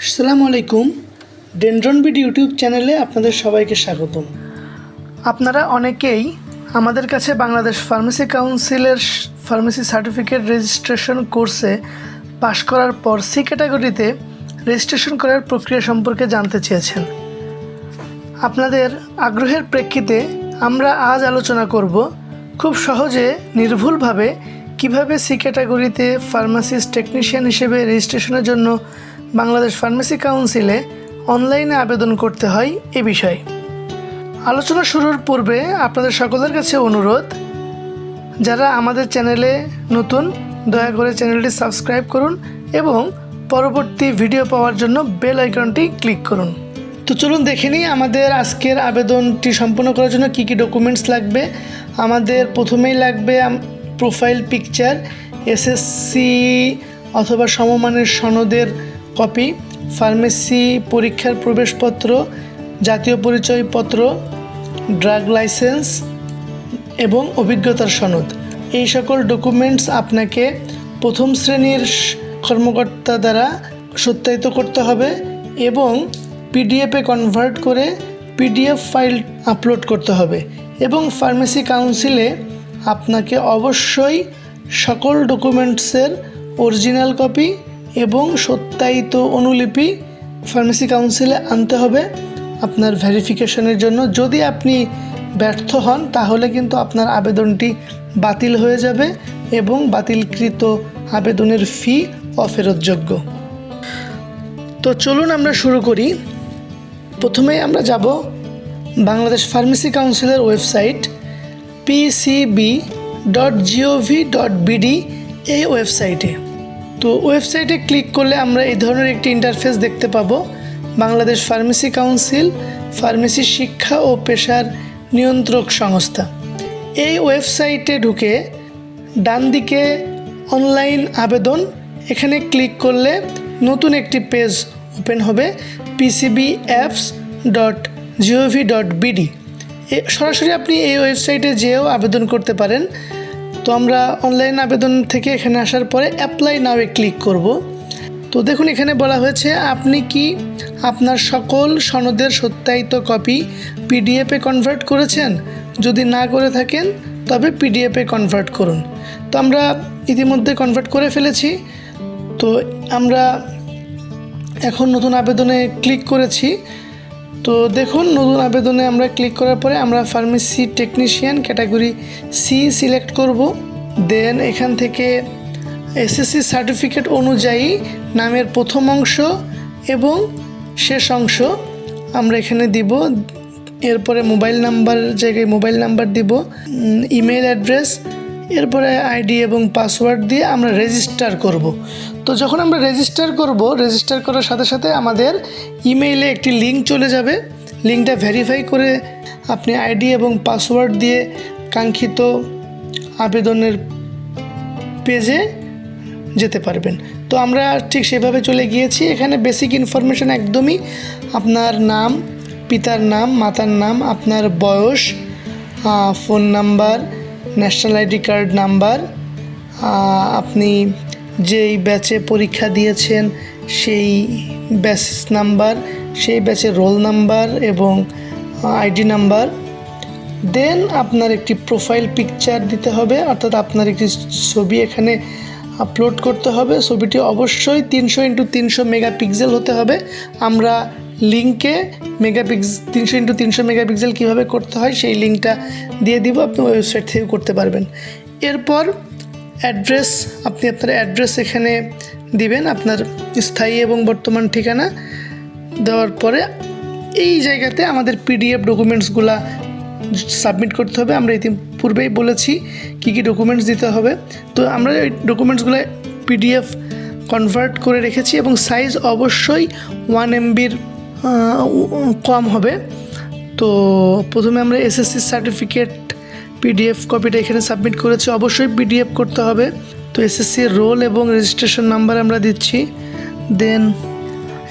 আসসালামু আলাইকুম। Dendron BD YouTube চ্যানেলে আপনাদের সবাইকে স্বাগতম। আপনারা অনেকেই আমাদের কাছে বাংলাদেশ ফার্মেসি কাউন্সিলের ফার্মেসি সার্টিফিকেট রেজিস্ট্রেশন কোর্সে পাশ করার পর সি ক্যাটাগরিতে রেজিস্ট্রেশন করার প্রক্রিয়া সম্পর্কে জানতে চেয়েছেন। আপনাদের আগ্রহের প্রেক্ষিতে আমরা আজ আলোচনা করব খুব সহজে নির্ভুলভাবে কিভাবে সি ক্যাটাগরিতে ফার্মাসিস্ট টেকনিশিয়ান হিসেবে রেজিস্ট্রেশনের জন্য বাংলাদেশ ফার্মেসি কাউন্সিলে অনলাইনে আবেদন করতে হয় এ বিষয়ে। আলোচনা শুরুর পূর্বে আপনাদের সকলের কাছে অনুরোধ, যারা আমাদের চ্যানেলে নতুন দয়া করে চ্যানেলটি সাবস্ক্রাইব করুন এবং পরবর্তী ভিডিও পাওয়ার জন্য বেল আইকনটি ক্লিক করুন। তো চলুন দেখে নিই আমাদের আজকের আবেদনটি সম্পন্ন করার জন্য কী কী ডকুমেন্টস লাগবে। আমাদের প্রথমেই লাগবে প্রোফাইল পিকচার, এসএসসি অথবা সমমানের সনদের কপি, ফার্মেসি পরীক্ষার প্রবেশপত্র, জাতীয় পরিচয়পত্র, ড্রাগ লাইসেন্স এবং অভিজ্ঞতার সনদ। এই সকল ডকুমেন্টস আপনাকে প্রথম শ্রেণীর কর্মকর্তা দ্বারা সত্যায়িত করতে হবে এবং পিডিএফে কনভার্ট করে পিডিএফ ফাইল আপলোড করতে হবে এবং ফার্মেসি কাউন্সিলে আপনাকে অবশ্যই সকল ডকুমেন্টসের অরিজিনাল কপি এবং সত্যায়িত অনুলিপি ফার্মেসি কাউন্সিলে আনতে হবে আপনার ভেরিফিকেশনের জন্য। যদি আপনি ব্যর্থ হন তাহলে কিন্তু আপনার আবেদনটি বাতিল হয়ে যাবে এবং বাতিলকৃত আবেদনের ফি অফেরতযোগ্য। তো চলুন আমরা শুরু করি। প্রথমেই আমরা যাব বাংলাদেশ ফার্মেসি কাউন্সিলের ওয়েবসাইট pcb.gov.bd এই ওয়েবসাইটে। তো ওয়েবসাইটে ক্লিক করলে আমরা এই ধরনের একটি ইন্টারফেস দেখতে পাবো। বাংলাদেশ ফার্মেসি কাউন্সিল ফার্মেসি শিক্ষা ও পেশার নিয়ন্ত্রক সংস্থা। এই ওয়েবসাইটে ঢুকে ডান দিকে অনলাইন আবেদন, এখানে ক্লিক করলে নতুন একটি পেজ ওপেন হবে pcbapps.gov.bd। সরাসরি আপনি এই ওয়েবসাইটে যেয়েও আবেদন করতে পারেন। তো আমরা অনলাইন আবেদন থেকে এখানে আসার পরে অ্যাপ্লাই নাওয়ে ক্লিক করব। তো দেখুন এখানে বলা হয়েছে আপনি কি আপনার সকল সনদের সত্যায়িত কপি পিডিএফে কনভার্ট করেছেন। যদি না করে থাকেন তবে পিডিএফে কনভার্ট করুন। তো আমরা ইতিমধ্যে কনভার্ট করে ফেলেছি। তো আমরা এখন নতুন আবেদনে ক্লিক করেছি। তো দেখুন নতুন আবেদনে আমরা ক্লিক করার পরে আমরা pharmacy technician category C select করব। দেন এখান থেকে এসএসসি সার্টিফিকেট অনুযায়ী নামের প্রথম অংশ এবং শেষ অংশ আমরা এখানে দিব। এরপরে মোবাইল নাম্বার জায়গায় মোবাইল নাম্বার দিব, ইমেল অ্যাড্রেস, এরপরে আইডি এবং পাসওয়ার্ড দিয়ে আমরা রেজিস্টার করব। তো যখন আমরা রেজিস্টার করার সাথে সাথে আমাদের ইমেইলে একটি লিঙ্ক চলে যাবে। লিঙ্কটা ভেরিফাই করে আপনি আইডি এবং পাসওয়ার্ড দিয়ে কাঙ্ক্ষিত আবেদনের পেজে যেতে পারবেন। তো আমরা ঠিক সেভাবে চলে গিয়েছি। এখানে বেসিক ইনফরমেশান একদমই আপনার নাম, পিতার নাম, মাতার নাম, আপনার বয়স, phone number, national ID card number, আপনি যেই ব্যাচে পরীক্ষা দিয়েছেন সেই ব্যাচ নাম্বার, সেই ব্যাচের রোল নাম্বার এবং আইডি নাম্বার। দেন আপনার একটি প্রোফাইল পিকচার দিতে হবে, অর্থাৎ আপনার একটি ছবি এখানে আপলোড করতে হবে। ছবিটি অবশ্যই 300x300 মেগাপিক্সেল হতে হবে। আমরা লিঙ্কে 300x300 মেগাপিক্সেল কীভাবে করতে হয় সেই লিঙ্কটা দিয়ে দিব, আপনি ওয়েবসাইট থেকে করতে পারবেন। এরপর অ্যাড্রেস, আপনি আপনার অ্যাড্রেস এখানে দিবেন, আপনার স্থায়ী এবং বর্তমান ঠিকানা দেওয়ার পরে এই জায়গাতে আমাদের পিডিএফ ডকুমেন্টসগুলো সাবমিট করতে হবে। আমরা ইতিপূর্বেই বলেছি কী কী ডকুমেন্টস দিতে হবে। তো আমরা এই ডকুমেন্টসগুলো পিডিএফ কনভার্ট করে রেখেছি এবং সাইজ অবশ্যই 1 MBর কম হবে। তো প্রথমে আমরা এসএসসি সার্টিফিকেট পিডিএফ কপিটা এখানে সাবমিট করেছি, অবশ্যই পিডিএফ করতে হবে। তো এসএসসির রোল এবং রেজিস্ট্রেশন নাম্বার আমরা দিচ্ছি। দেন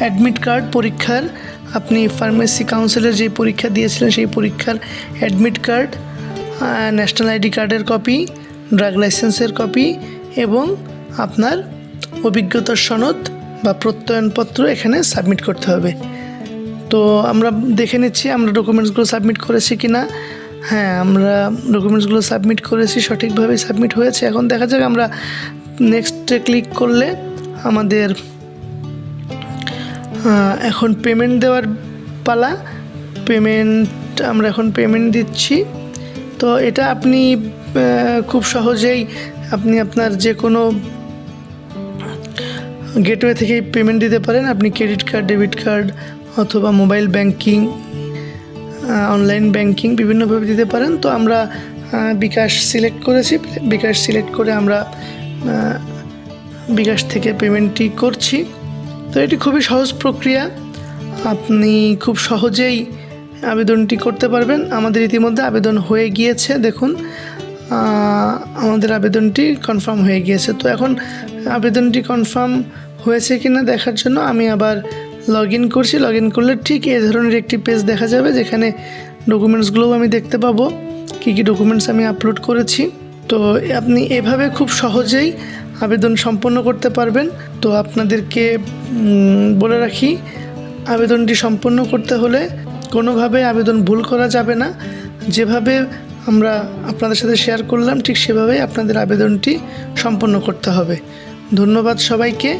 অ্যাডমিট কার্ড, পরীক্ষার আপনি ফার্মেসি কাউন্সিলের যে পরীক্ষা দিয়েছিলেন সেই পরীক্ষার অ্যাডমিট কার্ড, ন্যাশনাল আইডি কার্ডের কপি, ড্রাগ লাইসেন্সের কপি এবং আপনার অভিজ্ঞতার সনদ বা প্রত্যয়নপত্র এখানে সাবমিট করতে হবে। তো আমরা দেখে নিচ্ছি আমরা ডকুমেন্টসগুলো সাবমিট করেছি কি না। হ্যাঁ, আমরা ডকুমেন্টসগুলো সাবমিট করেছি, সঠিকভাবে সাবমিট হয়েছে। এখন দেখা যাক আমরা নেক্সটে ক্লিক করলে আমাদের এখন পেমেন্ট দেওয়ার পালা। আমরা এখন পেমেন্ট দিচ্ছি। তো এটা আপনি খুব সহজেই আপনি আপনার যে কোনো গেটওয়ে থেকেই পেমেন্ট দিতে পারেন। আপনি ক্রেডিট কার্ড, ডেবিট কার্ড অথবা মোবাইল ব্যাংকিং, অনলাইন ব্যাংকিং বিভিন্নভাবে দিতে পারেন। তো আমরা বিকাশ সিলেক্ট করেছি, বিকাশ সিলেক্ট করে আমরা বিকাশ থেকে পেমেন্টটি করছি। তো এটি খুবই সহজ প্রক্রিয়া, আপনি খুব সহজেই আবেদনটি করতে পারবেন। আমাদের ইতিমধ্যে আবেদন হয়ে গিয়েছে, দেখুন আমাদের আবেদনটি কনফার্ম হয়ে গিয়েছে। তো এখন আবেদনটি কনফার্ম হয়েছে কিনা দেখার জন্য আমি আবার লগ ইন করছি। লগ ইন করলে ঠিক এই ধরনের একটি পেজ দেখা যাবে, যেখানে ডকুমেন্টসগুলোও আমি দেখতে পাবো কী কী ডকুমেন্টস আমি আপলোড করেছি। তো আপনি এভাবে খুব সহজেই আবেদন সম্পন্ন করতে পারবেন। তো আপনাদেরকে বলে রাখি, আবেদনটি সম্পন্ন করতে হলে কোনোভাবে আবেদন ভুল করা যাবে না। যেভাবে আমরা আপনাদের সাথে শেয়ার করলাম ঠিক সেভাবেই আপনাদের আবেদনটি সম্পন্ন করতে হবে। ধন্যবাদ সবাইকে।